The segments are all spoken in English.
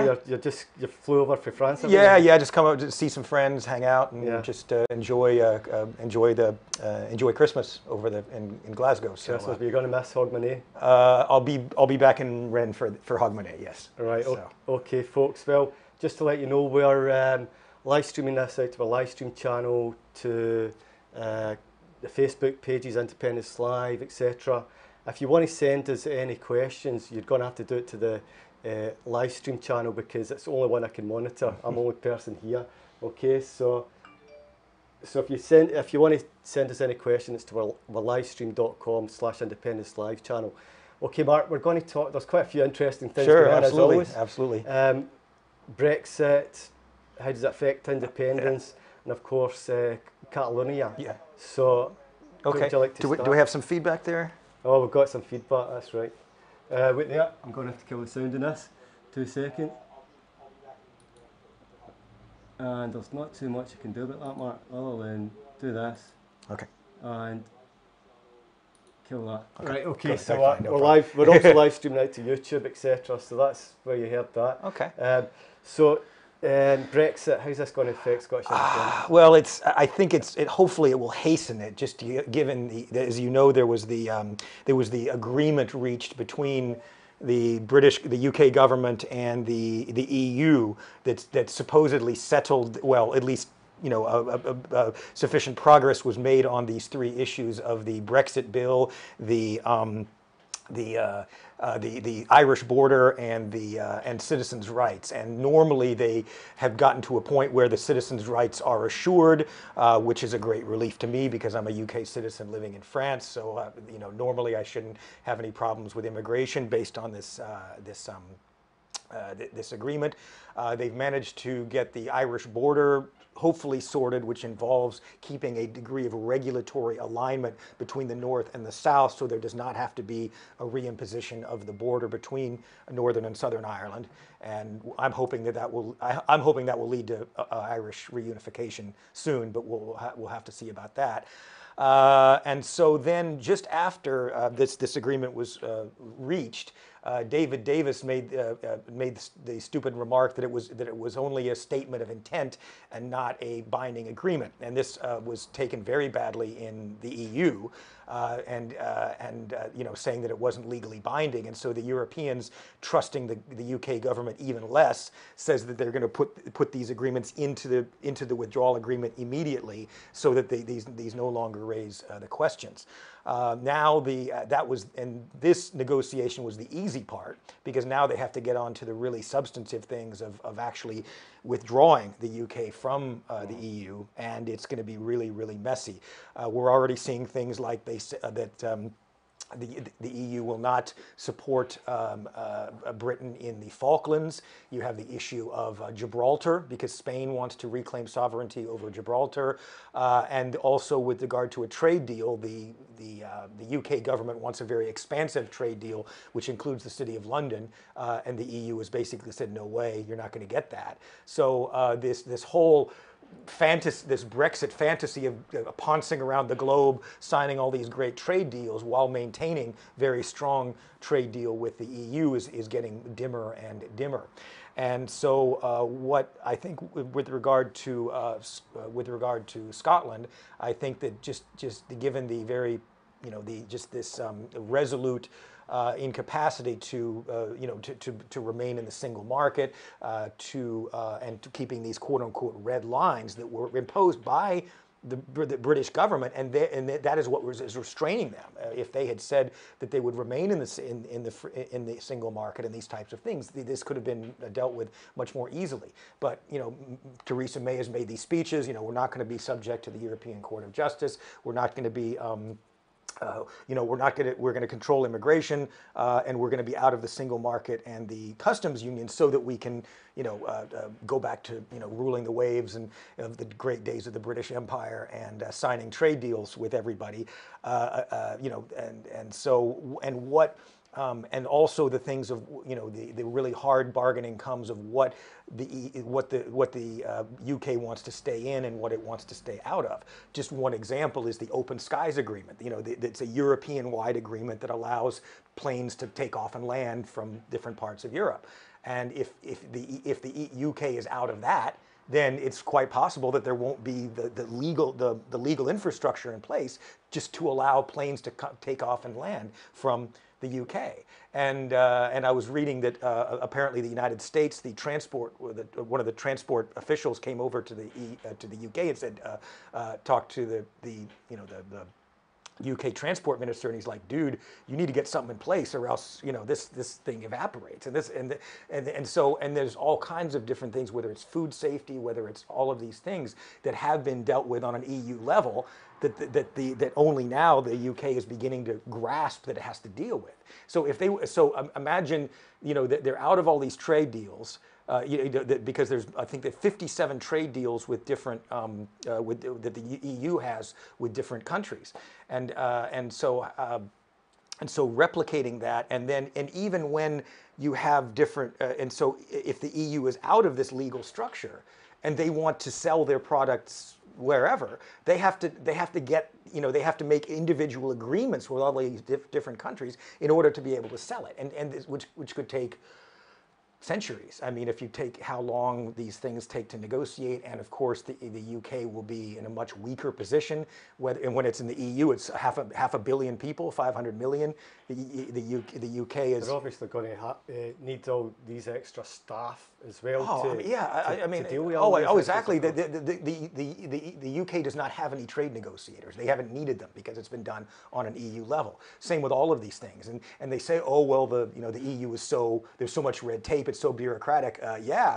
You flew over for France? Yeah, yeah. Just come out to see some friends, hang out, and Yeah. just enjoy Christmas over in Glasgow. So Christmas, but you're going to miss Hogmanay. I'll be back in Rennes for Hogmanay. Yes. Right. So. Okay, folks. Well, just to let you know, we're live streaming this out to a live stream channel, to the Facebook pages, Independence Live, etc. If you want to send us any questions, you're going to have to do it to the live stream channel, because it's the only one I can monitor. I'm the only person here. Okay, so if you want to send us any questions, it's to our livestream.com/independence live channel. Okay, Mark, we're going to talk. There's quite a few interesting things Sure, going on, absolutely, as always. absolutely. Brexit, how does it affect independence, and of course Catalonia. Yeah. So, Okay. would you like to start? Do we have some feedback there? Oh, we've got some feedback. That's right. Wait there. I'm going to have to kill the sound in this. 2 seconds. And there's not too much I can do about that, Mark, other than do this. Okay. And kill that. Okay. Right. Okay. Good, So fine, no we're problem. live. We're also live streaming out to YouTube, etc. So that's where you heard that. Okay. Brexit. How's this going to affect Scottish independence? Well, I think hopefully it will hasten it. Just given as you know, there was the agreement reached between the UK government and the EU that supposedly settled. Well, at least sufficient progress was made on these 3 issues of the Brexit bill, the Irish border, and citizens' rights. And normally they have gotten to a point where the citizens' rights are assured, which is a great relief to me because I'm a UK citizen living in France. So normally I shouldn't have any problems with immigration based on this agreement. They've managed to get the Irish border hopefully sorted, which involves keeping a degree of regulatory alignment between the North and the South, so there does not have to be a reimposition of the border between Northern and Southern Ireland. And I'm hoping that will lead to Irish reunification soon, but we'll have to see about that. And so then, just after this agreement was reached, David Davis made the stupid remark that it was only a statement of intent and not a binding agreement, and this was taken very badly in the EU, saying that it wasn't legally binding, and so the Europeans, trusting the UK government even less, says that they're going to put these agreements into the withdrawal agreement immediately, so that these no longer raise the questions. Now this negotiation was the easy part, because now they have to get on to the really substantive things of actually withdrawing the UK from the EU, and it's going to be really, really messy. We're already seeing things like the EU will not support Britain in the Falklands. You have the issue of Gibraltar, because Spain wants to reclaim sovereignty over Gibraltar, and also with regard to a trade deal, the UK government wants a very expansive trade deal, which includes the City of London, and the EU has basically said, no way, you're not going to get that. So this whole this Brexit fantasy of pouncing around the globe, signing all these great trade deals while maintaining very strong trade deal with the EU is getting dimmer and dimmer. And so what I think with regard to Scotland, I think that just given the very this resolute incapacity to remain in the single market, and to keeping these quote unquote red lines that were imposed by the British government, and that is what is restraining them. If they had said that they would remain in the single market and these types of things, this could have been dealt with much more easily. But Theresa May has made these speeches. We're not going to be subject to the European Court of Justice. We're not going to be we're going to control immigration, and we're going to be out of the single market and the customs union, so that we can, go back to, ruling the waves and of the great days of the British Empire and signing trade deals with everybody, and also the things of the really hard bargaining comes of what the UK wants to stay in and what it wants to stay out of. Just one example is the Open Skies Agreement. It's a European-wide agreement that allows planes to take off and land from different parts of Europe. And if the UK is out of that, then it's quite possible that there won't be the legal infrastructure in place just to allow planes to take off and land from the UK. And I was reading that apparently the United States, one of the transport officials came over to the UK and said, talked to the UK transport minister, and he's like, dude, you need to get something in place, or else this thing evaporates. And so there's all kinds of different things, whether it's food safety, whether it's all of these things that have been dealt with on an EU level, that only now the UK is beginning to grasp that it has to deal with. So imagine that they're out of all these trade deals. Because there's, I think, that 57 trade deals with different that the EU has with different countries, and so replicating that, and even when you have different, and so if the EU is out of this legal structure, and they want to sell their products wherever, they have to get, they have to make individual agreements with all these different countries in order to be able to sell it, and which could take centuries. I mean, if you take how long these things take to negotiate, and of course the UK will be in a much weaker position. And when it's in the EU, it's half a billion people, 500 million. The UK is. They're obviously going to need all these extra staff as well. To deal with exactly. The UK does not have any trade negotiators. They haven't needed them because it's been done on an EU level. Same with all of these things. And they say, oh well, the EU is there's so much red tape. It's so bureaucratic.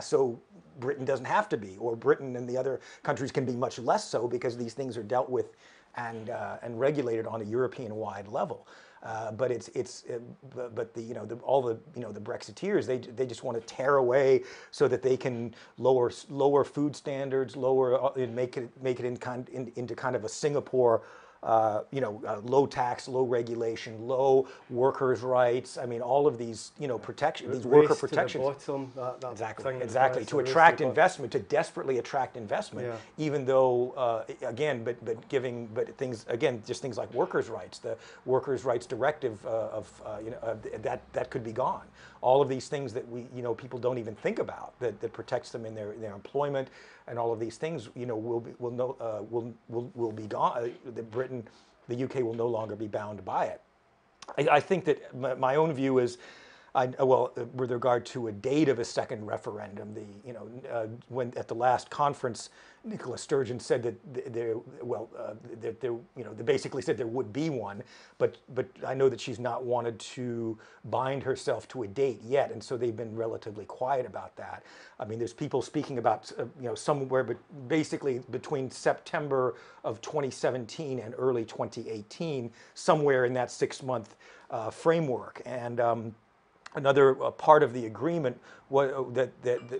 So Britain doesn't have to be, or Britain and the other countries can be much less so, because these things are dealt with and regulated on a European-wide level. But all the Brexiteers, they just want to tear away so that they can lower food standards, make it into kind of a Singapore. Low tax, low regulation, low workers' rights. I mean, all of these, protection, these worker protection. Exactly. To attract investment, to desperately attract investment, even though, but things like workers' rights, the workers' rights directive that could be gone. All of these things that people don't even think about, that protects them in their employment, and all of these things will be gone. The UK will no longer be bound by it. I think that my own view is, with regard to a date of a second referendum, when at the last conference, Nicola Sturgeon said that they basically said there would be one, but I know that she's not wanted to bind herself to a date yet, and so they've been relatively quiet about that. I mean, there's people speaking about somewhere, but basically between September of 2017 and early 2018, somewhere in that 6-month framework, and. Another part of the agreement that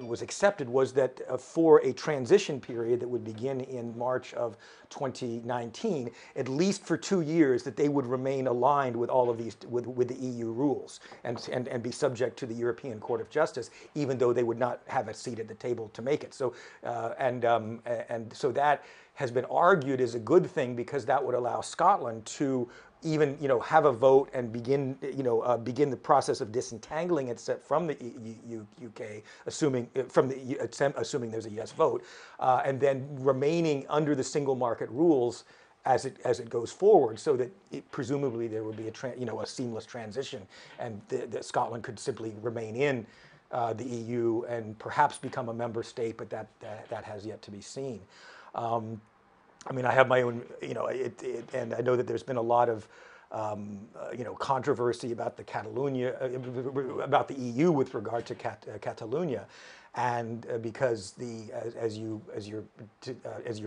was accepted was that for a transition period that would begin in March of 2019, at least for 2 years, that they would remain aligned with all of these, with the EU rules, and be subject to the European Court of Justice, even though they would not have a seat at the table to make it. So, so that has been argued as a good thing, because that would allow Scotland to even have a vote and begin the process of disentangling itself from the UK, assuming there's a yes vote, and then remaining under the single market rules as it goes forward, so that presumably there would be a seamless transition, and that Scotland could simply remain in the EU and perhaps become a member state, but that has yet to be seen. I mean, I have my own, and I know that there's been a lot of, controversy about the Catalonia, about the EU with regard to Catalonia, and because as you're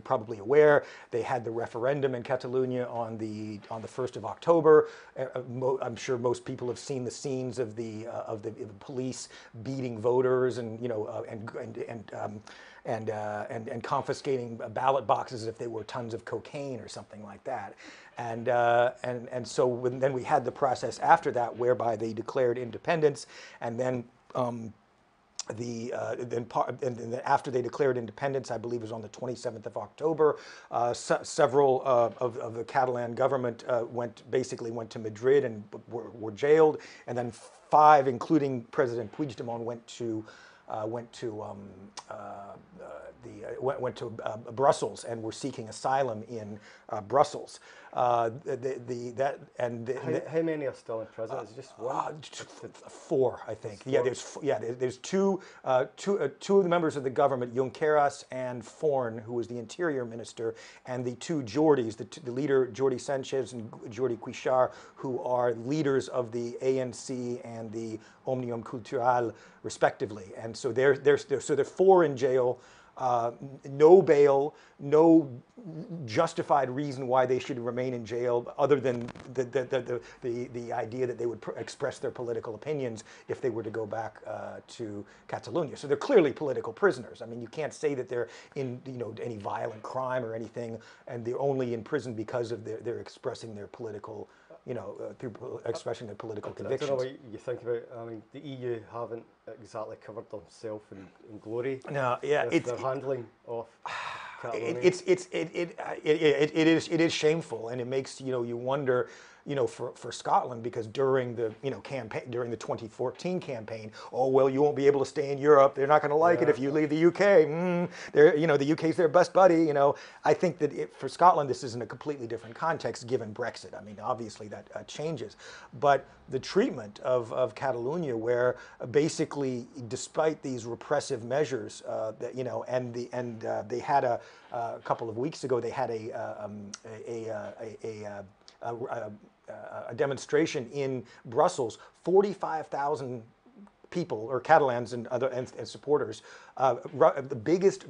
probably aware, they had the referendum in Catalonia on the 1st of October. I'm sure most people have seen the scenes of the police beating voters and confiscating ballot boxes as if they were tons of cocaine or something like that. And so then we had the process after that, whereby they declared independence, and then then after they declared independence, I believe it was on the 27th of October, several of the Catalan government basically went to Madrid and were jailed, and then 5, including President Puigdemont, went to Brussels and were seeking asylum in Brussels. How many are still in prison? Is it just one? 4, I think. There's two of the members of the government, Junqueras and Forn, who was the interior minister, and the 2 Jordis, the leader Jordi Sanchez and Jordi Cuixart, who are leaders of the ANC and the Omnium Cultural, respectively. And so there are 4 in jail. No bail, no justified reason why they should remain in jail, other than the idea that they would express their political opinions if they were to go back to Catalonia. So they're clearly political prisoners. I mean, you can't say that they're in any violent crime or anything, and they're only in prison because of they're expressing their political. Through expressing their political convictions. I don't know what you think about. I mean, the EU haven't exactly covered themselves in glory. No, yeah, it's their handling of Catalonia. It is shameful, and it makes you wonder. For Scotland, because during the campaign, during the 2014 campaign, oh well, you won't be able to stay in Europe. They're not going to like it if you leave the UK. The UK's their best buddy. I think that for Scotland, this is in a completely different context, given Brexit. I mean, obviously that changes, but the treatment of Catalonia, where basically, despite these repressive measures, they had a couple of weeks ago, they had a demonstration in Brussels. 45,000 people, or Catalans and other and supporters, the biggest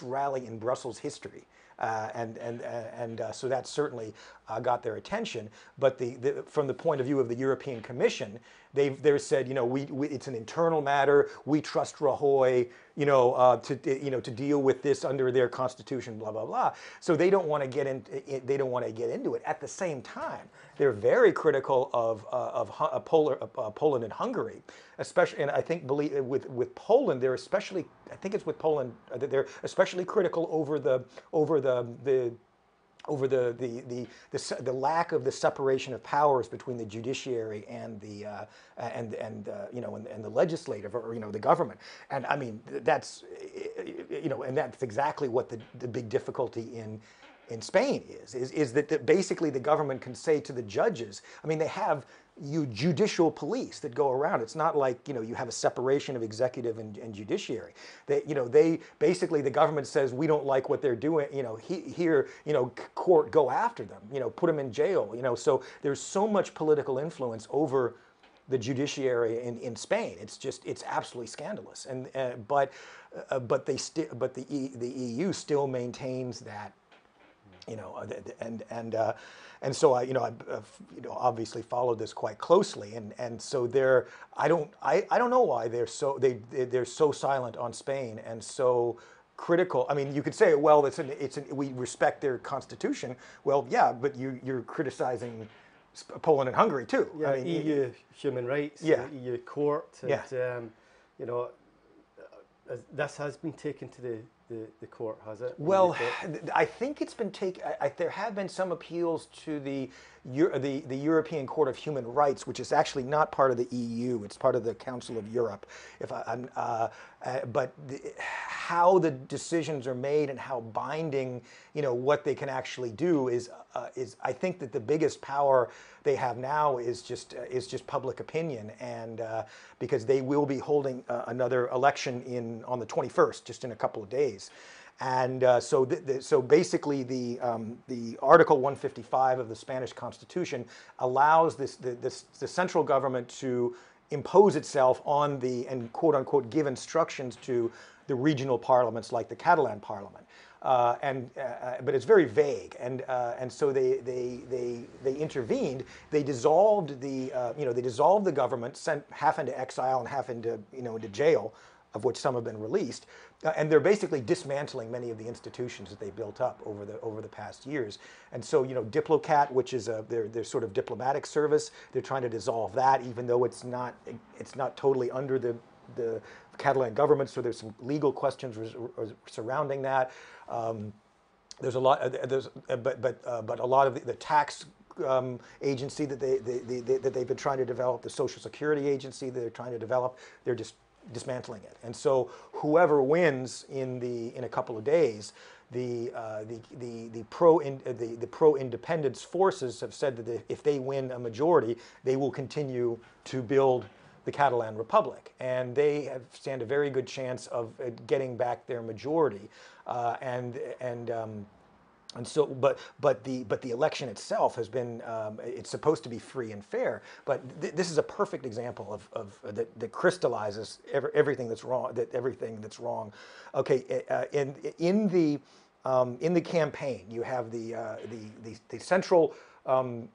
rally in Brussels history. So that certainly got their attention. But from the point of view of the European Commission, they've said, it's an internal matter. We trust Rajoy, to deal with this under their constitution, blah blah blah. So they don't want to get into it. At the same time, they're very critical of Poland and Hungary, especially. And I think with Poland, they're especially. I think it's with Poland that they're especially critical over the lack of the separation of powers between the judiciary and the legislative, or the government. And I mean, that's and that's exactly what the big difficulty in Spain is that basically the government can say to the judges, I mean, they have judicial police that go around. It's not like you have a separation of executive and judiciary. They basically, the government says, we don't like what they're doing. Court, go after them. Put them in jail. So there's so much political influence over the judiciary in Spain. It's absolutely scandalous. But the EU still maintains that. And so I obviously followed this quite closely, and so I don't know why they're so silent on Spain and so critical. I mean, you could say, well, we respect their constitution. Well, yeah, but you're criticizing Poland and Hungary too. Yeah, I mean, EU human rights. Yeah. EU court. And, yeah. This has been taken to the court, has it? Well, I think it's been taken. There have been some appeals to the European Court of Human Rights, which is actually not part of the EU. It's part of the Council of Europe. But how the decisions are made and how binding, what they can actually do is I think that the biggest power they have now is just public opinion, and because they will be holding another election on the 21st, just in a couple of days. And so basically, the Article 155 of the Spanish Constitution allows the central government to impose itself on and quote unquote give instructions to the regional parliaments like the Catalan Parliament. But it's very vague, and so they intervened. They dissolved the government, sent half into exile and half into jail, of which some have been released, and they're basically dismantling many of the institutions that they built up over the past years. And so Diplocat, which is their sort of diplomatic service, they're trying to dissolve that, even though it's not totally under the the Catalan government, so there's some legal questions surrounding that. There's a lot, but a lot of the tax agency that they've been trying to develop, the Social Security agency that they're trying to develop, they're just dismantling it. And so whoever wins in a couple of days, the pro-independence forces have said that if they win a majority, they will continue to build the Catalan Republic, and they stand a very good chance of getting back their majority. And so, but the election itself has been, it's supposed to be free and fair, but this is a perfect example of that crystallizes everything that's wrong. Everything that's wrong. Okay, in the campaign, you have the central. The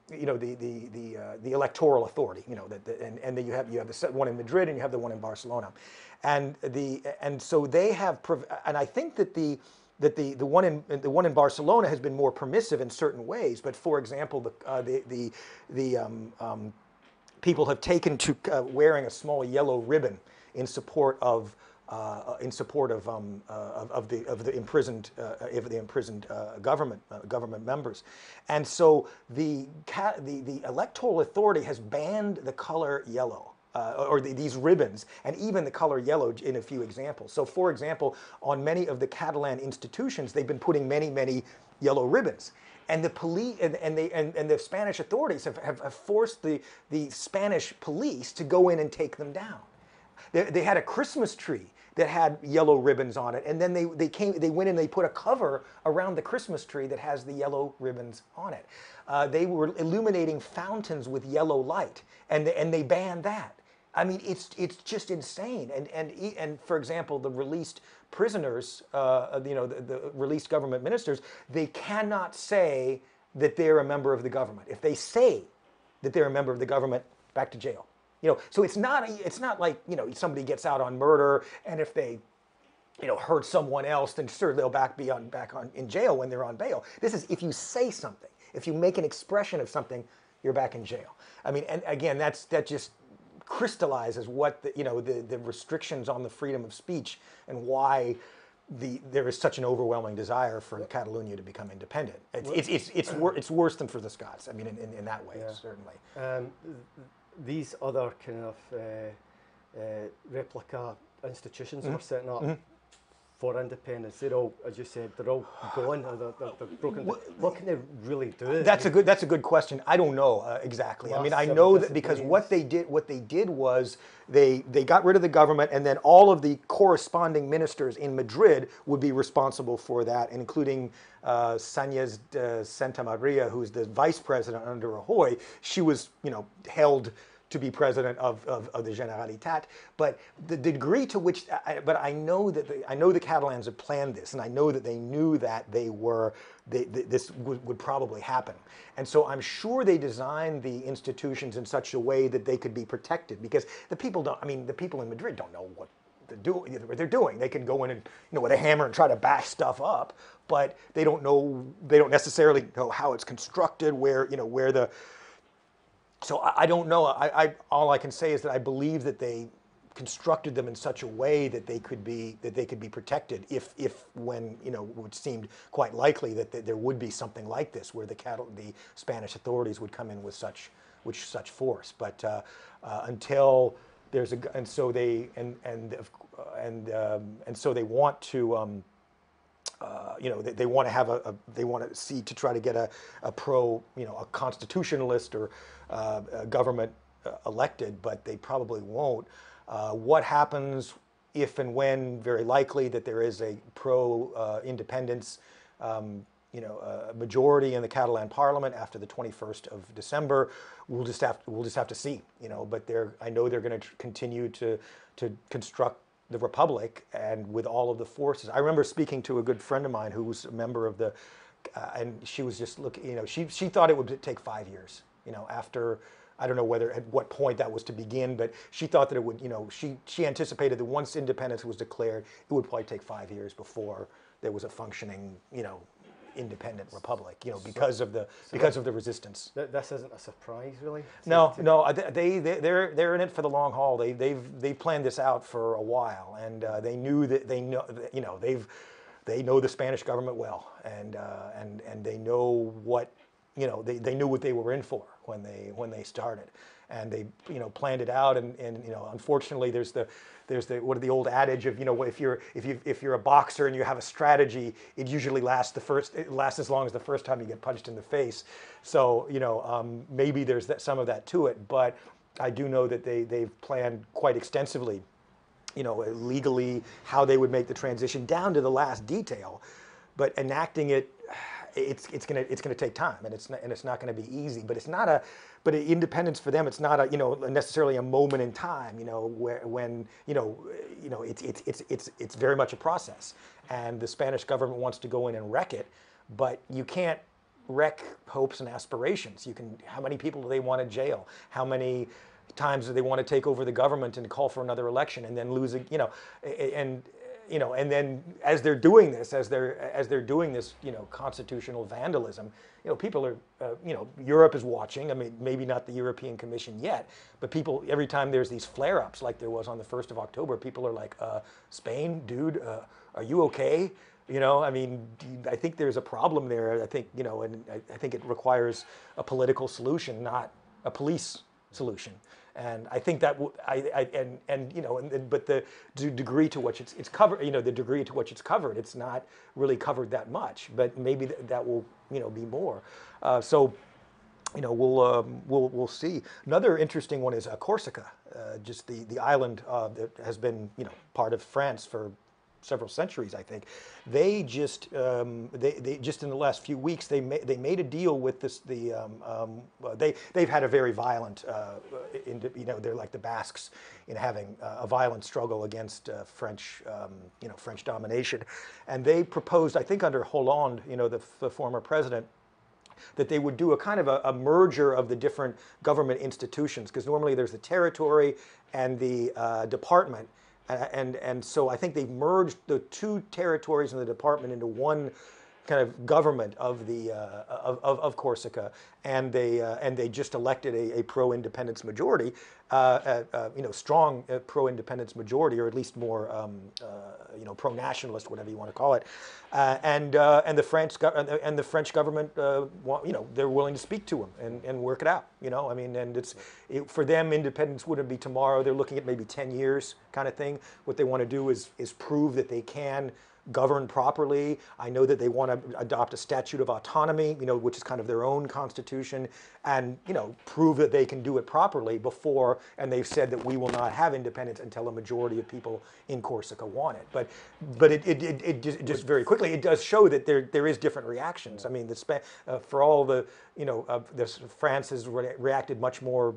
electoral authority, and then you have the one in Madrid and you have the one in Barcelona, and so they have, and I think that the one in Barcelona has been more permissive in certain ways. But for example, the people have taken to wearing a small yellow ribbon in support of the imprisoned government members, and so the electoral authority has banned the color yellow. Or these ribbons, and even the color yellow in a few examples. So, for example, on many of the Catalan institutions, they've been putting many yellow ribbons, and the police and the Spanish authorities have forced the Spanish police to go in and take them down. They had a Christmas tree that had yellow ribbons on it, and then they went in and they put a cover around the Christmas tree that has the yellow ribbons on it. They were illuminating fountains with yellow light, and they banned that. I mean, it's just insane. And for example, the released prisoners, the released government ministers, they cannot say that they're a member of the government. If they say that they're a member of the government, back to jail. So it's not like somebody gets out on murder, and if they hurt someone else, then sure they'll be back in jail when they're on bail. This is if you say something, if you make an expression of something, you're back in jail. I mean, and again, that just crystallizes what the restrictions on the freedom of speech and why there is such an overwhelming desire for Catalonia to become independent. It's worse than for the Scots. I mean, in that way, certainly. These other kind of replica institutions were setting up for independence. They're all, as you said, they're all gone. They're broken. What can they really do? That's a good question. I don't know exactly. I mean, I know that because what they did was they got rid of the government, and then all of the corresponding ministers in Madrid would be responsible for that, including Sánchez de Santa Maria, who's the vice president under Rajoy. She was, held to be president of the Generalitat, but the degree to which, I know the Catalans have planned this, and I know that they knew that this would probably happen, and so I'm sure they designed the institutions in such a way that they could be protected, because the people in Madrid don't know what they're doing. They can go in and with a hammer and try to bash stuff up, but they don't necessarily know how it's constructed, where the. So I don't know. All I can say is that I believe that they constructed them in such a way that they could be protected if when it seemed quite likely that there would be something like this where the Spanish authorities would come in with such force. But until there's so they want to. They want to have they want to see to try to get a constitutionalist or a government elected, but they probably won't. What happens if and when, very likely, that there is a pro-independence majority in the Catalan Parliament after the 21st of December? We'll just have to see. But I know they're going to continue to construct the Republic, and with all of the forces. I remember speaking to a good friend of mine who was a member of and she was just looking, she thought it would take 5 years, after, I don't know at what point that was to begin, but she thought that it would, she anticipated that once independence was declared, it would probably take 5 years before there was a functioning, independent republic, because of the resistance. This isn't a surprise, really. No, they're in it for the long haul. They've planned this out for a while, and they knew that they know the Spanish government well, and they know what they knew what they were in for when they started, and they planned it out, and unfortunately there's the the old adage of if you're a boxer and you have a strategy, it usually lasts as long as the first time you get punched in the face. So maybe there's some of that to it, but I do know that they've planned quite extensively, legally, how they would make the transition down to the last detail, but enacting it, it's gonna take time, and it's not gonna be easy. But independence for them, it's not necessarily a moment in time, it's very much a process, and the Spanish government wants to go in and wreck it, but you can't wreck hopes and aspirations. How many people do they want to jail? How many times do they want to take over the government and call for another election and then lose and then as they're doing this, constitutional vandalism, people are, Europe is watching. I mean, maybe not the European Commission yet, but people, every time there's these flare-ups like there was on the 1st of October, people are like, Spain, dude, are you okay? I mean, I think there's a problem there. I think, and I think it requires a political solution, not a police solution. And I think that but the degree to which it's covered, the degree to which it's covered, it's not really covered that much. But maybe that will, be more. We'll see. Another interesting one is Corsica, just the island that has been, part of France for several centuries, I think. They just they just in the last few weeks they made a deal with they've had a very violent they're like the Basques in having a violent struggle against French French domination, and they proposed, I think under Hollande, the former president, that they would do a kind of a merger of the different government institutions, because normally there's the territory and the department. And so I think they've merged the two territories in the department into one kind of government of the of Corsica, and they just elected a pro-independence majority, strong pro-independence majority, or at least more pro-nationalist, whatever you want to call it, and the French government, they're willing to speak to them and work it out. I mean, and for them, independence wouldn't be tomorrow. They're looking at maybe 10 years kind of thing. What they want to do is prove that they can govern properly. I know that they want to adopt a statute of autonomy, which is kind of their own constitution, and prove that they can do it properly before. And they've said that we will not have independence until a majority of people in Corsica want it. But it just very quickly, it does show that there is different reactions. I mean, for all the France has reacted much more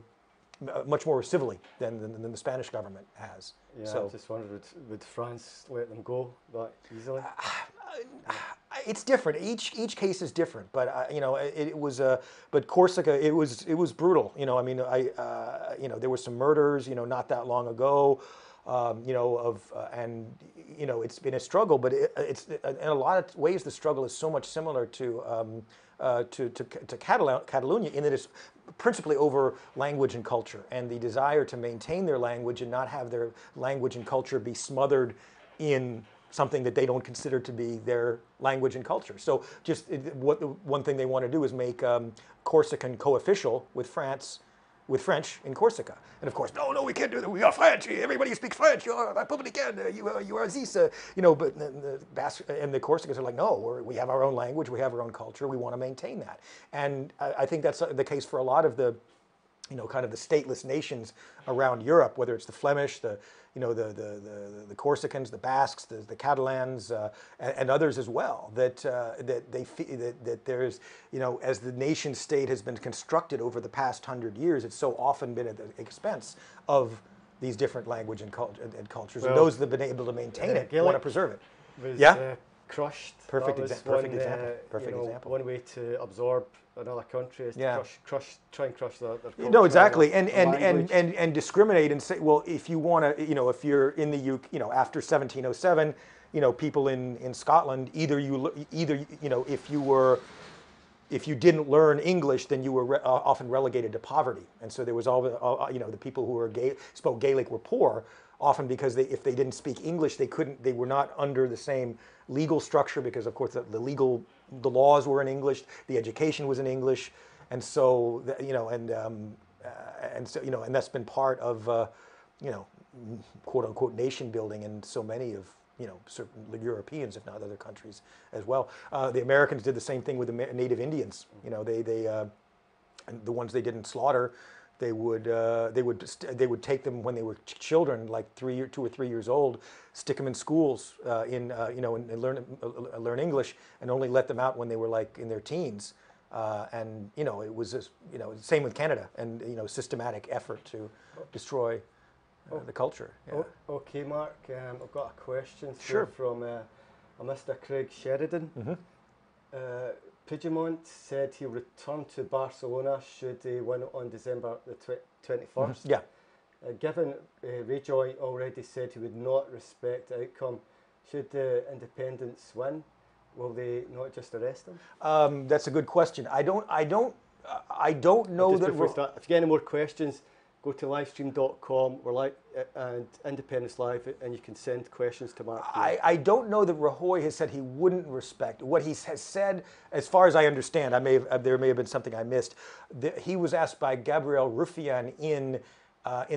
civilly than the Spanish government has. Yeah, so, I just wondered, would France let them go that easily? It's different. Each case is different, but it was. But Corsica, it was brutal. I mean, there were some murders. Not that long ago. It's been a struggle, but it's in a lot of ways the struggle is so much similar to Catalonia, in that it's principally over language and culture, and the desire to maintain their language and not have their language and culture be smothered in something that they don't consider to be their language and culture. So one thing they want to do is make Corsican co-official with French in Corsica. And of course, no, we can't do that. We are French. Everybody speaks French. You are Republican. You are this. But the Basque and the Corsicans are like, no, we have our own language. We have our own culture. We want to maintain that. And I think that's the case for a lot of the, kind of the stateless nations around Europe, whether it's the Flemish, the Corsicans, the Basques, the Catalans, and others as well. That there's, as the nation state has been constructed over the past 100 years, it's so often been at the expense of these different language and cultures, and those that have been able to maintain it want to preserve it. Crushed. Perfect example. One way to absorb another country is to try and crush their culture. No, exactly, and discriminate and say, well, if you want to, if you're in the UK, after 1707, people in Scotland, either if you didn't learn English, then you were often relegated to poverty. And so there was the people who spoke Gaelic were poor, often because if they didn't speak English, they were not under the same legal structure, because of course the laws were in English, the education was in English, and so and that's been part of quote unquote nation building in so many of certain Europeans, if not other countries as well. The Americans did the same thing with the native Indians. And the ones they didn't slaughter, they would take them when they were children, like 2 or 3 years old, stick them in schools and learn English, and only let them out when they were like in their teens. And it was just, same with Canada, and systematic effort to destroy the culture. Yeah. Okay, Mark. I've got a question Sure. from a Mr. Craig Sheridan. Mm-hmm. Puigdemont said he'll return to Barcelona should they win on December the 21st. Mm-hmm. Yeah. Given Rajoy already said he would not respect the outcome, should the independents win, will they not just arrest him? That's a good question. I don't know that. If you get any more questions, go to livestream.com. We're like and Independence Live, and you can send questions to Mark. I don't know that Rajoy has said he wouldn't respect. What he has said, as far as I understand, there may have been something I missed. He was asked by Gabriel Rufián in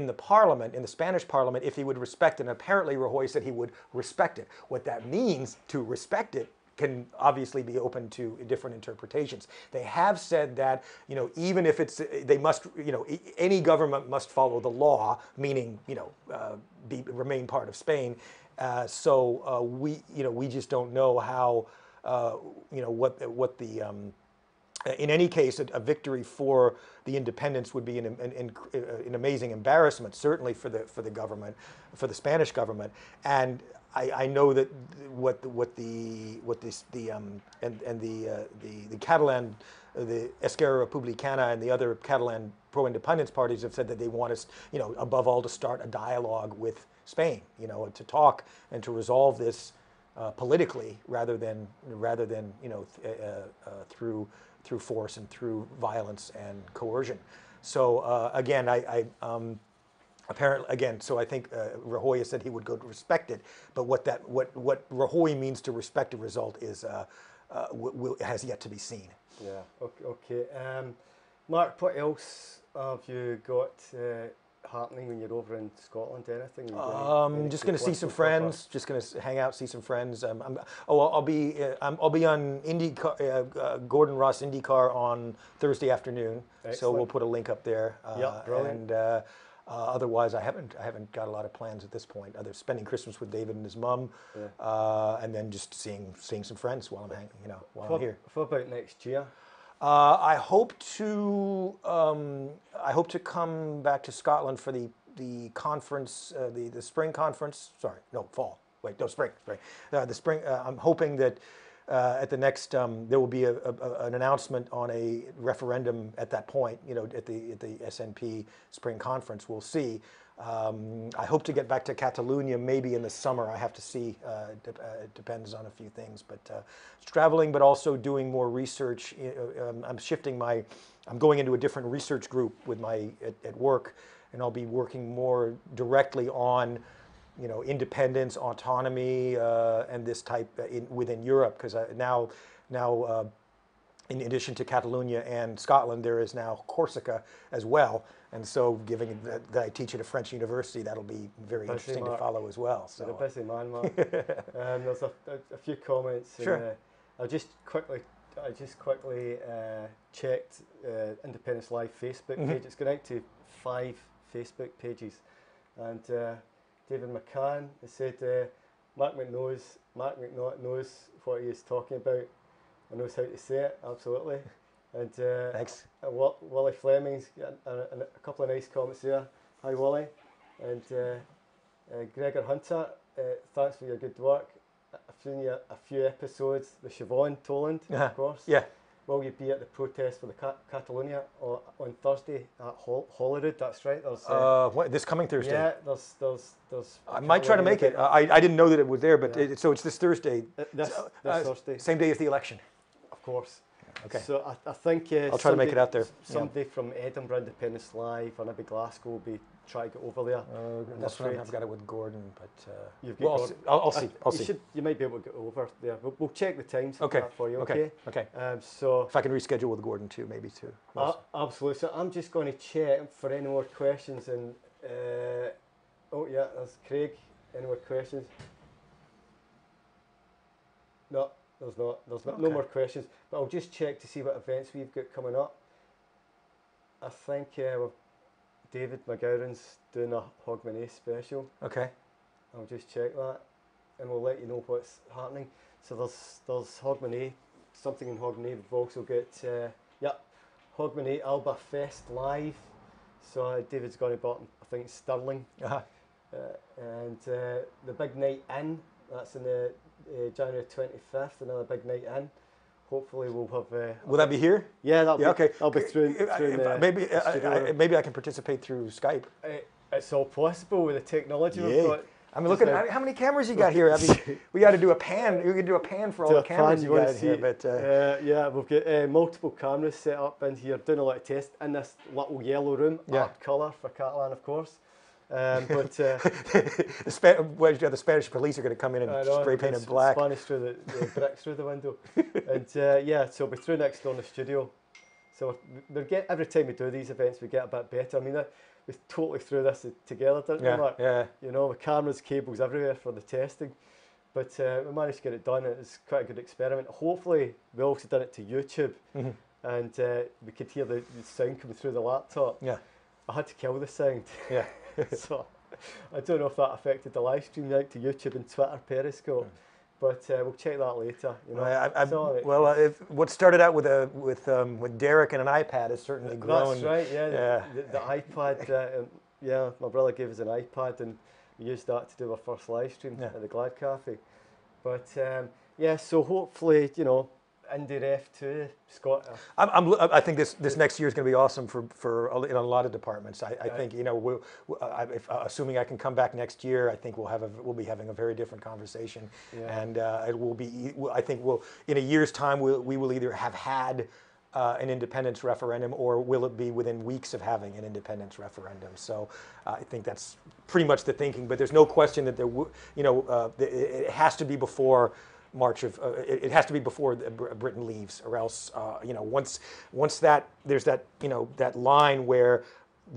the parliament, in the Spanish parliament, if he would respect it. And apparently Rajoy said he would respect it. What that means, to respect it, can obviously be open to different interpretations. They have said that, even if they must, any government must follow the law, meaning, remain part of Spain. So we just don't know how, what the, in any case, a victory for the independents would be an amazing embarrassment, certainly for the government, for the Spanish government. And I know that the Catalan, the Esquerra Republicana, and the other Catalan pro-independence parties have said that they want us, above all, to start a dialogue with Spain, to talk and to resolve this politically rather than through force and through violence and coercion. So again, apparently, again, so I think Rajoy has said he would go to respect it, but what Rajoy means to respect a result is has yet to be seen. Yeah. Okay. Mark, what else have you got happening when you're over in Scotland? Anything? Just going to see some friends. Just going to hang out, see some friends. I'll be on Indy, Gordon Ross IndyCar on Thursday afternoon. Excellent. So we'll put a link up there. Yeah, brilliant. And otherwise, I haven't got a lot of plans at this point. Other spending Christmas with David and his mum, and then just seeing some friends while I'm hanging, while I'm here. What about next year? I hope to come back to Scotland for the conference, the spring conference. Sorry, no, fall. Wait, no, spring. The spring. I'm hoping that at the next there will be an announcement on a referendum at that point. At the SNP spring conference, we'll see. I hope to get back to Catalonia maybe in the summer. I have to see. It depends on a few things, but traveling, but also doing more research. I'm going into a different research group with at work, and I'll be working more directly on, independence, autonomy, and this type within Europe, because now. In addition to Catalonia and Scotland, there is now Corsica as well. And so, given that I teach at a French university, that'll be very interesting to follow as well. So. You're a busy man, Mark. There's a few comments. Sure. And, I just quickly checked Independence Live Facebook page. It's going out to 5 Facebook pages. And David McCann has said, Mark McNaught knows what he is talking about and knows how to say it, absolutely. And thanks. Wally Fleming's got a couple of nice comments there. Hi, Wally. And Gregor Hunter, thanks for your good work. I've seen a few episodes with Siobhan Toland, of course. Yeah. will you be at the protest for the Catalonia on Thursday at Holyrood? That's right. What, this coming Thursday? Yeah, there's I might try to make it. I didn't know that it was there, but Yeah. so it's this Thursday. This Thursday. Same day as the election. Of course. Okay. So I think I'll try to make it out there. Somebody from Edinburgh Independence Live or maybe Glasgow will be trying to get over there. That's what I've got it with Gordon, but You've got Gordon. I'll see. I'll see. You might be able to get over there. We'll check the times Okay. for you. Okay. Okay. So if I can reschedule with Gordon too, maybe too. Absolutely. So I'm just going to check for any more questions. And oh yeah, there's Craig. Any more questions? No. There's not. There's no more questions. But I'll just check to see what events we've got coming up. I think David McGowan's doing a Hogmanay special. Okay. I'll just check that, and we'll let you know what's happening. So there's Hogmanay, something in Hogmanay. We've also got Hogmanay Alba Fest live. So David's going to Barton, I think it's Stirling, and the big night in. That's in the January 25th. Another big night in. Hopefully we'll have. Will that be here? Yeah, that'll be. Okay. I'll be through. Maybe I can participate through Skype. It's all possible with the technology we've got. I mean, look at how many cameras you got here. I mean, we got to do a pan. We could do a pan for all the cameras you got here. But yeah, we've got multiple cameras set up in here, doing a lot of tests in this little yellow room. Art colour for Catalan, of course. But the Spanish police are going to come in and spray paint it black. Spanish through the bricks through the window. And yeah, so we'll be through next door in the studio. So every time we do these events, we get a bit better. I mean, we totally threw this together, didn't we, Mark? Yeah. You know, with cameras, cables everywhere for the testing. But we managed to get it done. It was quite a good experiment. Hopefully, we also did it to YouTube. And we could hear the sound coming through the laptop. Yeah. I had to kill the sound. Yeah. So I don't know if that affected the live stream out to YouTube and Twitter, Periscope, but we'll check that later. You know, what started out with Derek and an iPad has certainly grown. That's right. Yeah. The iPad. Yeah, my brother gave us an iPad and we used that to do our first live stream at the Glad Cafe. But yeah, so hopefully, you know, Indy Ref 2, Scott. I think this next year is going to be awesome for in a lot of departments. I think, you know, assuming I can come back next year, I think we'll be having a very different conversation, and it will be. I think in a year's time we will either have had an independence referendum, or will it be within weeks of having an independence referendum? So I think that's pretty much the thinking. But there's no question that it has to be before March of it has to be before Britain leaves, or else you know, once that there's that, you know, that line where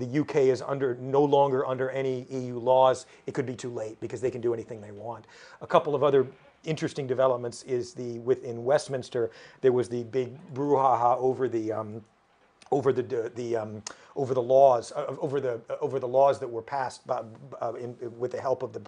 the UK is no longer under any EU laws, it could be too late because they can do anything they want. A couple of other interesting developments is within Westminster there was the big brouhaha over the laws that were passed with the help of the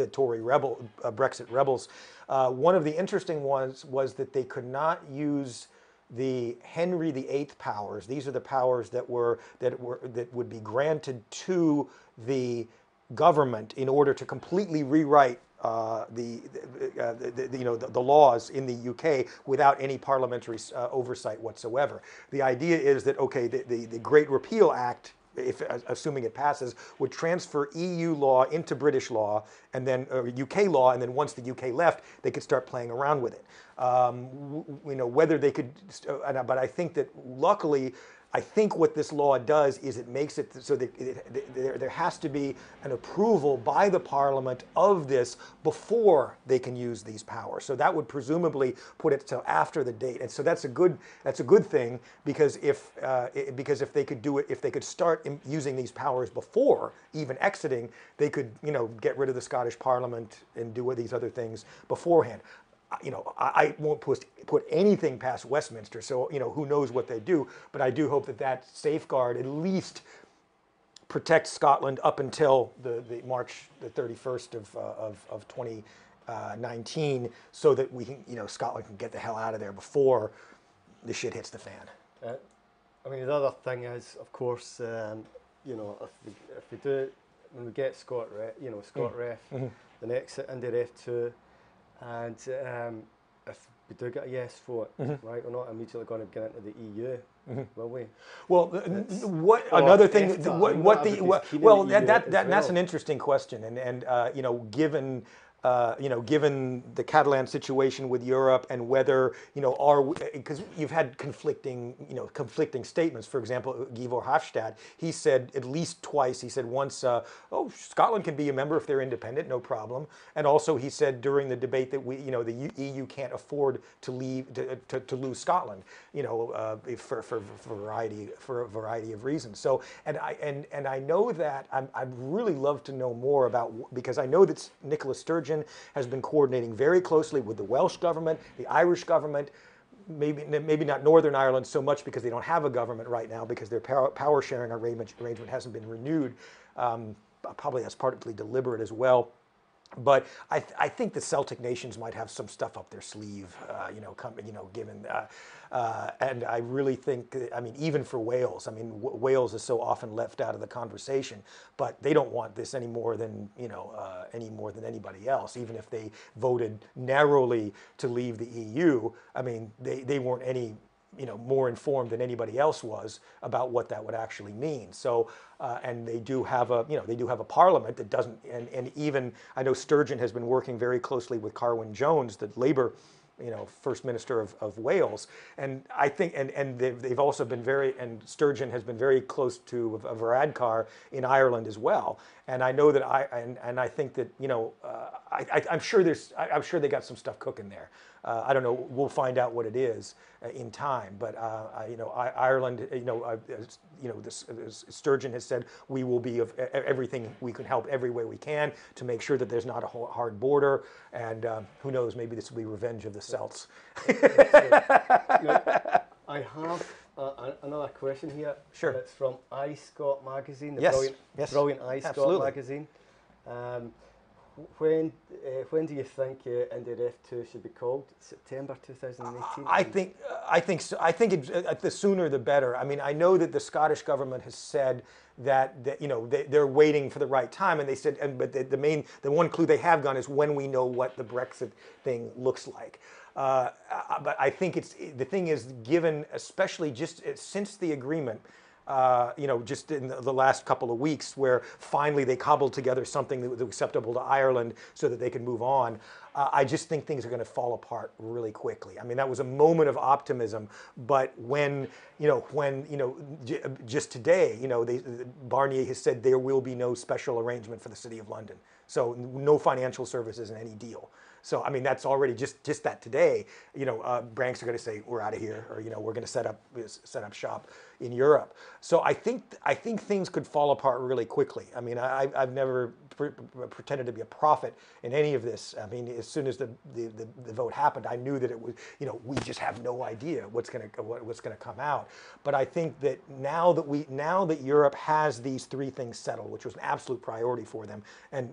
Tory Brexit rebels. One of the interesting ones was that they could not use the Henry VIII powers. These are the powers that would be granted to the government in order to completely rewrite the laws in the UK without any parliamentary oversight whatsoever. The idea is that, okay, the Great Repeal Act, assuming it passes, would transfer EU law into British law, and then UK law, and then once the UK left, they could start playing around with it. You know, whether they could, but I think that luckily, I think what this law does is it makes it so that there has to be an approval by the Parliament of this before they can use these powers. So that would presumably put it till after the date, and so that's a good thing, because if they could do it, if they could start using these powers before even exiting, they could, you know, get rid of the Scottish Parliament and do these other things beforehand. You know, I won't put anything past Westminster, so, you know, who knows what they do, but I do hope that safeguard at least protects Scotland up until the March the 31st of 2019, so that we can, you know, Scotland can get the hell out of there before the shit hits the fan. I mean, the other thing is, of course, you know, if we do it, when we get Scott Ref, the next Indy Ref 2, and if we do get a yes vote, right? We're not immediately going to get into the EU, will we? Well, what another thing? Well, that's an interesting question, and you know, given the Catalan situation with Europe and whether, you know, because you've had conflicting statements. For example, Guy Verhofstadt, he said at least twice. He said once, "Oh, Scotland can be a member if they're independent, no problem." And also he said during the debate that the EU can't afford to lose Scotland, you know, for a variety of reasons. So, and I know that I'd really love to know more about, because I know that Nicola Sturgeon has been coordinating very closely with the Welsh government, the Irish government, maybe not Northern Ireland so much because they don't have a government right now because their power sharing arrangement hasn't been renewed. Probably that's partly deliberate as well. But I think the Celtic nations might have some stuff up their sleeve, given, and I really think, I mean, even for Wales, I mean, Wales is so often left out of the conversation, but they don't want this any more than anybody else. Even if they voted narrowly to leave the EU, I mean, they weren't any more informed than anybody else was about what that would actually mean. So, and they do have a parliament that doesn't, and even I know Sturgeon has been working very closely with Carwyn Jones, the Labour, First Minister of Wales, and I think, and they've also been and Sturgeon has been very close to Varadkar in Ireland as well. And I know that I think that I'm sure they got some stuff cooking there. I don't know. We'll find out what it is in time. But Ireland, Sturgeon has said we will be of everything we can help every way we can to make sure that there's not a hard border. And who knows? Maybe this will be revenge of the Celts. I have another question here. Sure. It's from iScot magazine, the brilliant iScot Absolutely. magazine. When do you think Indy Ref2 should be called? September 2018? I think so. I think the sooner the better. I mean, I know that the Scottish government has said that they're waiting for the right time, and they said, but the one clue they have gone is when we know what the Brexit thing looks like. But I think the thing is, given especially just since the agreement. Just in the last couple of weeks, where finally they cobbled together something that was acceptable to Ireland so that they could move on. I just think things are going to fall apart really quickly. I mean, that was a moment of optimism, but just today, Barnier has said there will be no special arrangement for the City of London. So no financial services in any deal. So I mean, that's already just that today. Banks are going to say we're out of here, or we're going to set up shop in Europe. So I think things could fall apart really quickly. I mean, I've never pretended to be a prophet in any of this. I mean, as soon as the vote happened, I knew that it was we just have no idea what's going to come out. But I think that now that Europe has these three things settled, which was an absolute priority for them, and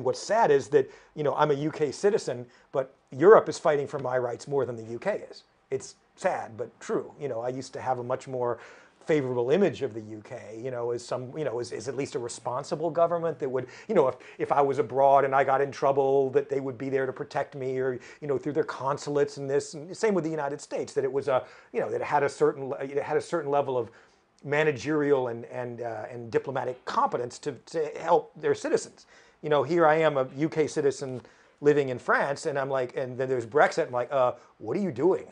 what's sad is that I'm a UK citizen, but Europe is fighting for my rights more than the UK is. It's sad, but true. I used to have a much more favorable image of the UK, as at least a responsible government that would, if I was abroad and I got in trouble, that they would be there to protect me, or through their consulates and this. And same with the United States, that it was that it had a certain level of managerial and diplomatic competence to help their citizens. Here I am, a UK citizen living in France, and I'm like, and then there's Brexit. I'm like, what are you doing?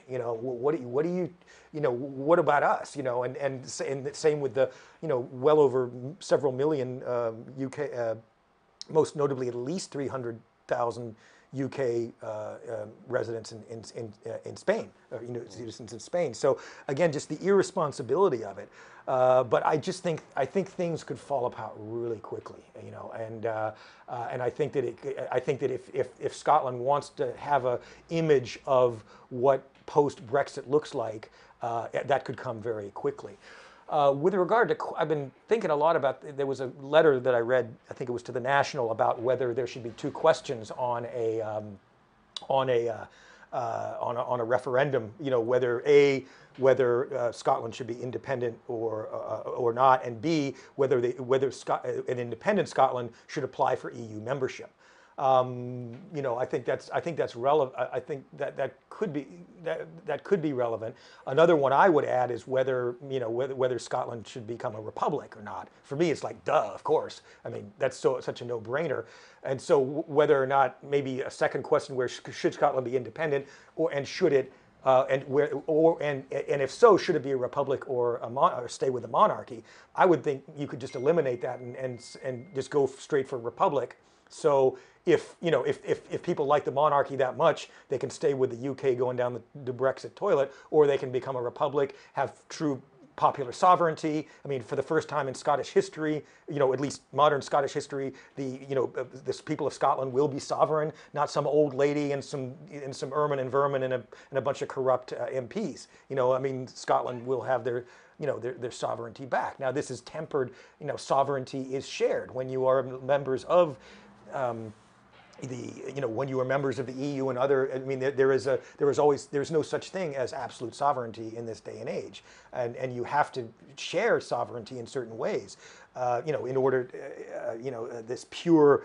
What about us? And same with the, well over several million UK, most notably at least 300,000 UK residents in Spain, citizens in Spain. So again, just the irresponsibility of it. But I think things could fall apart really quickly, and I think that if Scotland wants to have a image of what post-Brexit looks like, that could come very quickly. With regard to, I've been thinking a lot about, there was a letter that I read, I think it was to the National, about whether there should be two questions on a referendum, whether Scotland should be independent or not, and B, whether an independent Scotland should apply for EU membership. You know, I think that's relevant. I think that could be relevant. Another one I would add is whether, you know, whether Scotland should become a republic or not. For me, it's like, duh, of course. I mean, that's such a no-brainer. And so whether or not, maybe a second question, where should Scotland be independent, and should it, and if so, should it be a republic or stay with the monarchy? I would think you could just eliminate that and just go straight for republic. So if, you know, if people like the monarchy that much, they can stay with the UK going down the Brexit toilet, or they can become a republic, have true popular sovereignty. I mean, for the first time in Scottish history, you know, at least modern Scottish history, the people of Scotland will be sovereign, not some old lady and some ermine and vermin and a bunch of corrupt MPs. You know, I mean, Scotland will have their, you know, their sovereignty back. Now, this is tempered. You know, sovereignty is shared when you are members of when you are members of the EU and other. I mean, there's no such thing as absolute sovereignty in this day and age, and you have to share sovereignty in certain ways. You know, in order, this pure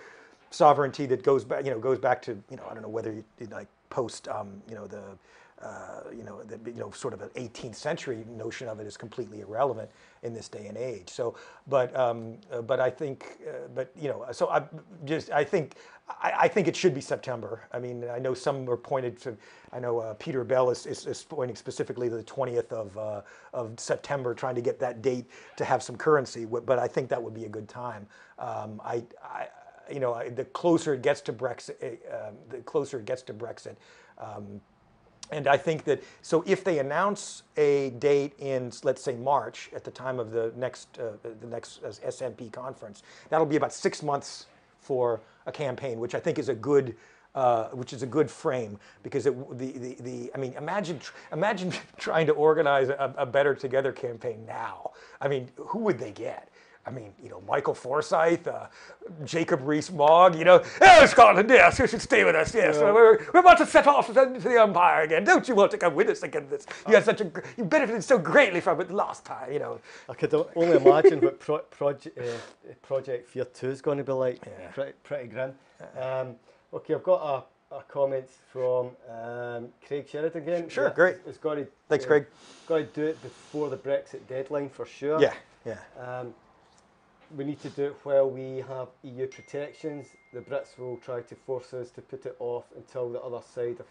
sovereignty that goes back to, you know, I don't know whether you like post, sort of an 18th century notion of it is completely irrelevant in this day and age. So, but I think, so I think it should be September. I mean, I know some are pointed to, I know Peter Bell is pointing specifically to the 20th of September, trying to get that date to have some currency. But I think that would be a good time. The closer it gets to Brexit, and I think that, so if they announce a date in, let's say, March, at the time of the next SNP conference, that'll be about 6 months for a campaign, which I think is a good frame, because I mean, imagine trying to organize a Better Together campaign now. I mean, who would they get? I mean, you know, Michael Forsyth, Jacob Rees-Mogg, you know, oh, Scotland, yes, you should stay with us, yes. Yeah. We're about to set off to the Empire again. Don't you want to come with us again? You benefited so greatly from it last time, you know. I could only imagine what Project Fear 2 is going to be like. Yeah. Pretty grim. Okay, I've got a comment from Craig Sheridan again. Sure, great. It's got to, thanks, Craig. Got to do it before the Brexit deadline for sure. Yeah. We need to do it while we have EU protections. The Brits will try to force us to put it off until the other side of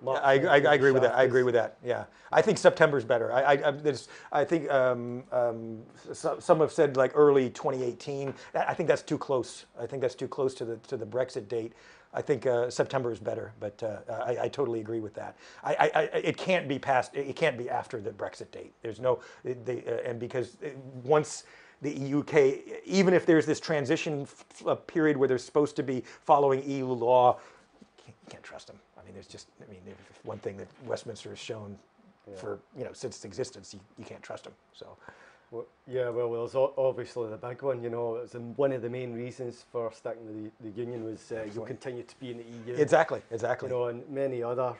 March. I agree with that. I agree with that. Yeah, I think September's better. I think some have said like early 2018. I think that's too close. I think that's too close to the Brexit date. I think September is better, but I totally agree with that. It can't be past. It can't be after the Brexit date. There's no, and because once the UK, even if there's this transition period where they're supposed to be following EU law, you can't trust them. I mean, if one thing that Westminster has shown for, you know, since its existence, you can't trust them. So. Well, there's obviously the big one, you know. It was one of the main reasons for sticking with the Union was you'll continue to be in the EU. Exactly. You know, and many other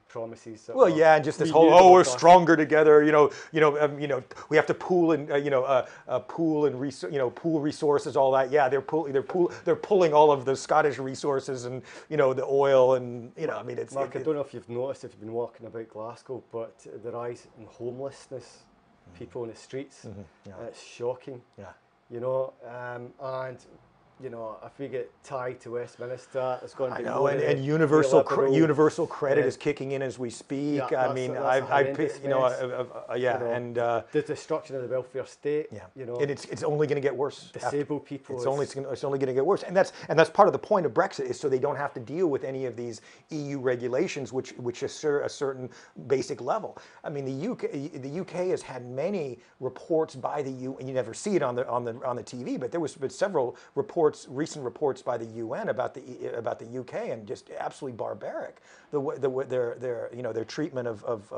promises. Well, yeah, and just this whole, we're stronger together. We have to pool and pool resources, all that. Yeah, they're pulling all of the Scottish resources and, you know, the oil and, you know, I mean, it's. Mark, I don't know if you've noticed if you've been walking about Glasgow, but the rise in homelessness. People in the streets, it's shocking. Yeah, you know, and you know, if we get tied to Westminster, it's going to be. I know, and universal credit is kicking in as we speak. Yeah, I mean, the destruction of the welfare state. Yeah, you know, and it's only going to get worse. Disabled people. It's only going to get worse, and that's part of the point of Brexit, is so they don't have to deal with any of these EU regulations, which assert a certain basic level. I mean, the UK has had many reports by the EU, and you never see it on the TV, but there was several recent reports by the UN about the UK, and just absolutely barbaric. Their treatment of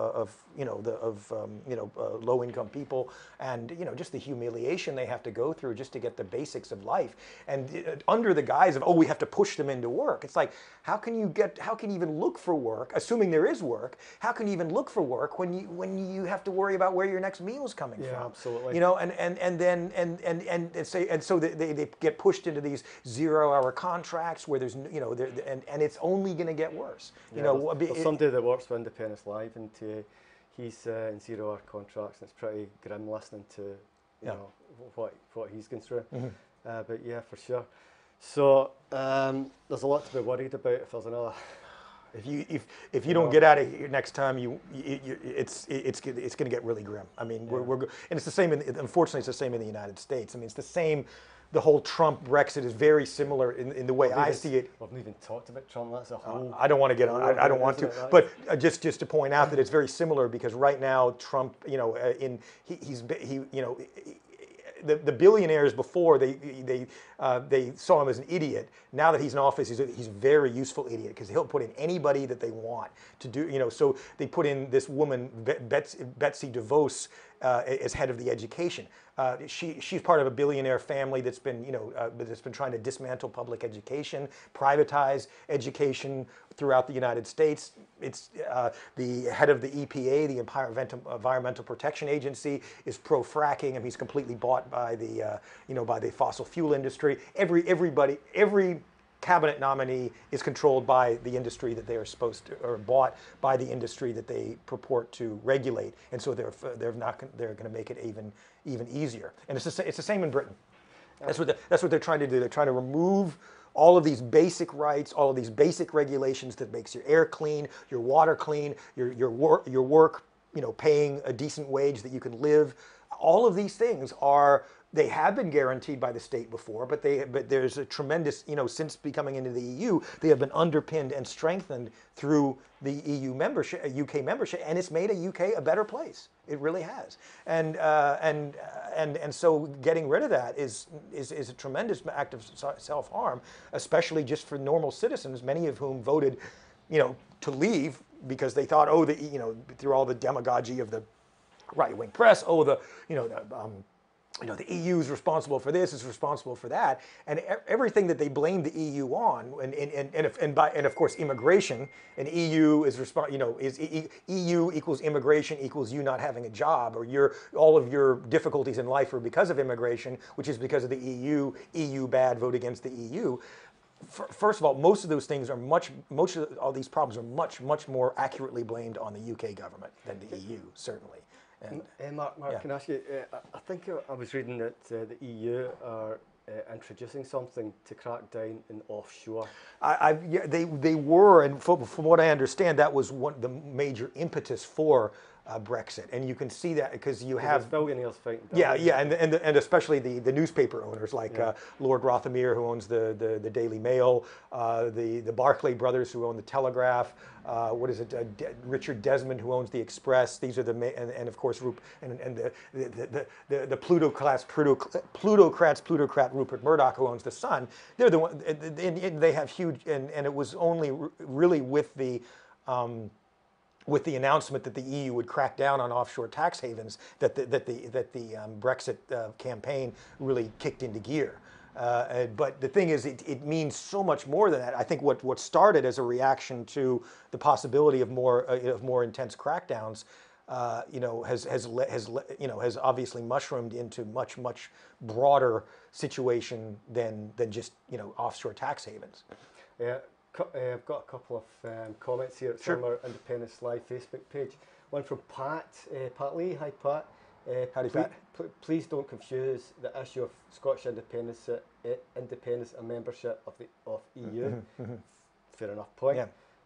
low income people, and, you know, just the humiliation they have to go through just to get the basics of life, and under the guise of, we have to push them into work. It's like, how can you even look for work, assuming there is work? How can you even look for work when you have to worry about where your next meal is coming from? Yeah, absolutely. You know, and so they get pushed into into these 0-hour contracts where there's, and it's only going to get worse. There's somebody that works for Independence Live, and he's in 0-hour contracts, and it's pretty grim listening to what he's going through. But yeah, for sure. So there's a lot to be worried about if there's another. If you don't get out of here next time, it's going to get really grim. I mean, and it's the same. Unfortunately, it's the same in the United States. I mean, it's the same. The whole Trump Brexit is very similar in the way I see it. We haven't even talked about Trump. That's a whole. I don't want to get on. I don't want to. But just to point out that it's very similar because right now Trump, the billionaires before they saw him as an idiot. Now that he's in office, he's a very useful idiot because he'll put in anybody that they want to do. So they put in this woman Betsy DeVos as head of the education. She's part of a billionaire family that's been trying to dismantle public education, privatize education throughout the United States. It's the head of the EPA, the Environmental Protection Agency, is pro-fracking, and he's completely bought by the fossil fuel industry. Every cabinet nominee is controlled by the industry that they are supposed to, or bought by the industry that they purport to regulate, and so they're going to make it even easier. And it's the same in Britain. That's what they're trying to do. They're trying to remove all of these basic rights, all of these basic regulations that makes your air clean, your water clean, your work, paying a decent wage that you can live. All of these things they have been guaranteed by the state before, but there's a tremendous, since becoming into the EU, they have been underpinned and strengthened through the EU membership, UK membership, and it's made a UK a better place. It really has, and so getting rid of that is a tremendous act of self-harm, especially just for normal citizens, many of whom voted, to leave because they thought, through all the demagogy of the right-wing press, the EU is responsible for this, is responsible for that, and everything that they blame the EU on, and of course immigration, and EU is EU equals immigration equals you not having a job, or all of your difficulties in life are because of immigration, which is because of the EU bad, vote against the EU. First of all, most of those things are most of all these problems are much more accurately blamed on the UK government than the EU, certainly. Mark, can I ask you, I think I was reading that the EU are introducing something to crack down in offshore. They were, and from what I understand, that was the major impetus for Brexit, and you can see that because you have billionaires fighting. And especially the newspaper owners like Lord Rothermere, who owns the Daily Mail, the Barclay brothers, who own the Telegraph. Richard Desmond, who owns the Express. These are and of course the plutocrat Rupert Murdoch, who owns the Sun. They're the one. They have huge, and it was only really with the announcement that the EU would crack down on offshore tax havens that the Brexit campaign really kicked into gear. But the thing is, it means so much more than that. I think what started as a reaction to the possibility of more intense crackdowns, has obviously mushroomed into much broader situation than just offshore tax havens. Yeah. I've got a couple of comments here from our Independence Live Facebook page. One from Pat Lee. Hi, Pat. Howdy, Pat. Please don't confuse the issue of Scottish independence and membership of EU. Fair enough point.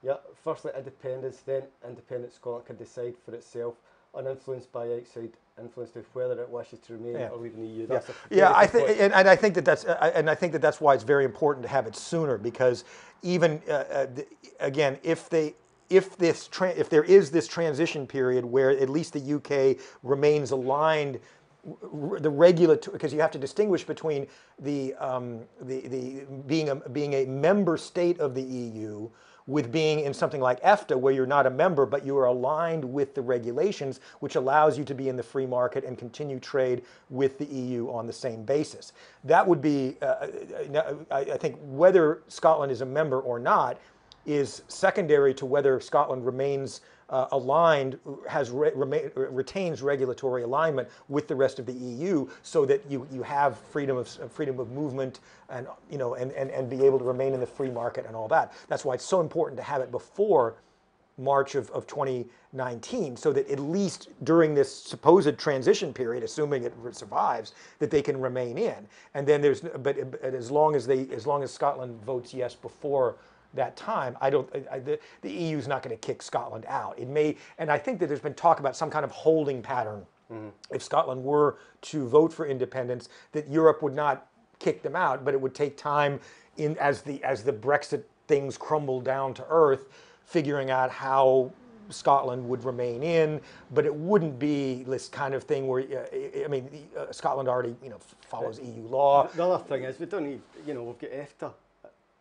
Yeah. Firstly, independence, then independent Scotland can decide for itself, uninfluenced by outside influence, to whether it wishes to remain or leave the EU. I think that's why it's very important to have it sooner, because even again, if there is this transition period where at least the UK remains aligned, the regulatory, because you have to distinguish between the being a member state of the EU with being in something like EFTA, where you're not a member, but you are aligned with the regulations, which allows you to be in the free market and continue trade with the EU on the same basis. That would be, I think, whether Scotland is a member or not, is secondary to whether Scotland remains aligned, retains regulatory alignment with the rest of the EU, so that you have freedom of movement, and and be able to remain in the free market and all that. That's why it's so important to have it before March of 2019, so that at least during this supposed transition period, assuming it survives, that they can remain in. And then but as long as Scotland votes yes before that time, the EU is not going to kick Scotland out. It may, and I think that there's been talk about some kind of holding pattern. If Scotland were to vote for independence, that Europe would not kick them out, but it would take time as the Brexit things crumble down to earth, figuring out how Scotland would remain in, but it wouldn't be this kind of thing where, Scotland already, follows EU law. The other thing is we don't need, we've got EFTA.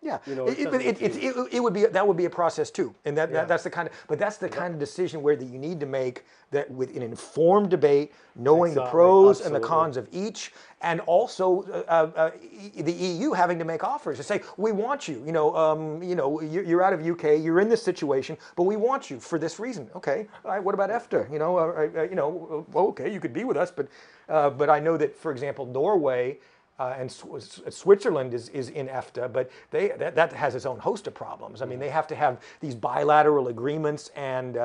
Yeah, it would be a process too, and that's the kind of decision where you need to make that with an informed debate, knowing the pros and the cons of each, and also the EU having to make offers to say, we want you. You're out of UK, you're in this situation, but we want you for this reason. Okay, all right. What about EFTA? Okay, you could be with us, but I know that, for example, Norway. And Switzerland is in EFTA, but that has its own host of problems. I mean, they have to have these bilateral agreements, and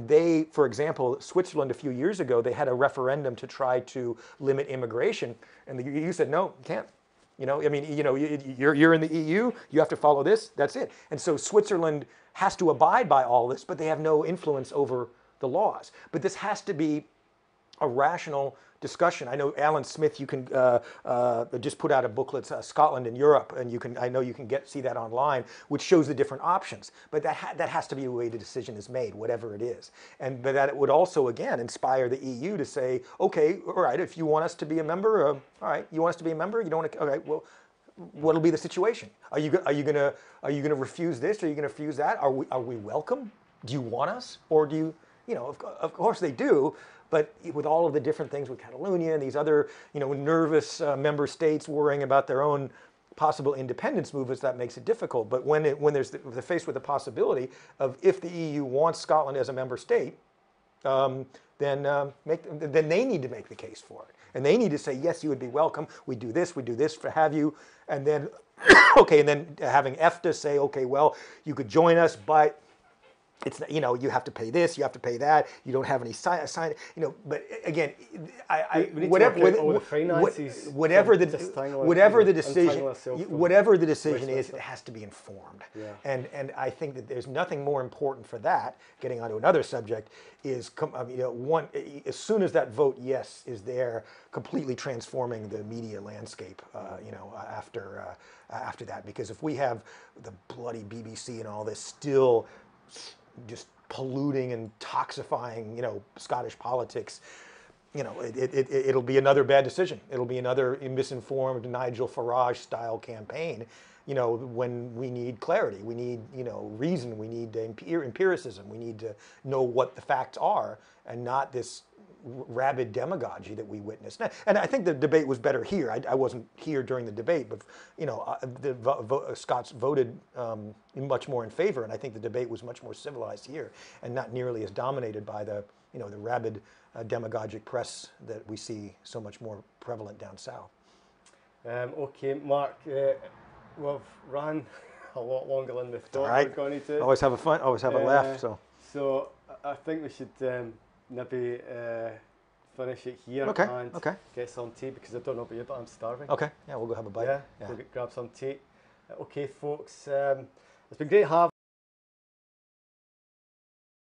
they, for example, Switzerland a few years ago, they had a referendum to try to limit immigration, and the EU said no, you can't. You're in the EU, you have to follow this. That's it. And so Switzerland has to abide by all this, but they have no influence over the laws. But this has to be a rational discussion. I know Alan Smith, you can just put out a booklet, Scotland and Europe, and I know you can see that online, which shows the different options. But that has to be the way the decision is made, whatever it is. But that it would also, again, inspire the EU to say, okay, all right, if you want us to be a member, all right, you want us to be a member, you don't want to, all right, well, what'll be the situation? Are you gonna refuse this? Are you gonna refuse that? Are we welcome? Do you want us, or do you? Of course they do. But with all of the different things with Catalonia and these other, nervous member states worrying about their own possible independence movements, that makes it difficult. But when they're faced with the possibility of, if the EU wants Scotland as a member state, then they need to make the case for it, and they need to say, yes, you would be welcome. We do this to have you, and then okay, and then having EFTA say, okay, well, you could join us, but it's, you have to pay this, you have to pay that, you don't have any sign, but again, whatever the decision is, it has to be informed. Yeah. And I think that there's nothing more important for that, getting onto another subject, is as soon as that vote yes is there, completely transforming the media landscape, after that. Because if we have the bloody BBC and all this still just polluting and toxifying, Scottish politics, it'll be another bad decision. It'll be another misinformed Nigel Farage style campaign, when we need clarity, we need, reason, we need empiricism, we need to know what the facts are, and not this rabid demagogy that we witnessed. And I think the debate was better here. I wasn't here during the debate, but the Scots voted much more in favor, and I think the debate was much more civilized here, and not nearly as dominated by the the rabid demagogic press that we see so much more prevalent down south. Okay, Mark, we've ran a lot longer than we thought we were going to do. Always have a laugh. So I think we should maybe finish it here and get some tea, because I don't know about you, but I'm starving. Okay, yeah, we'll go have a bite. Yeah. We'll grab some tea. Okay, folks, it's been great having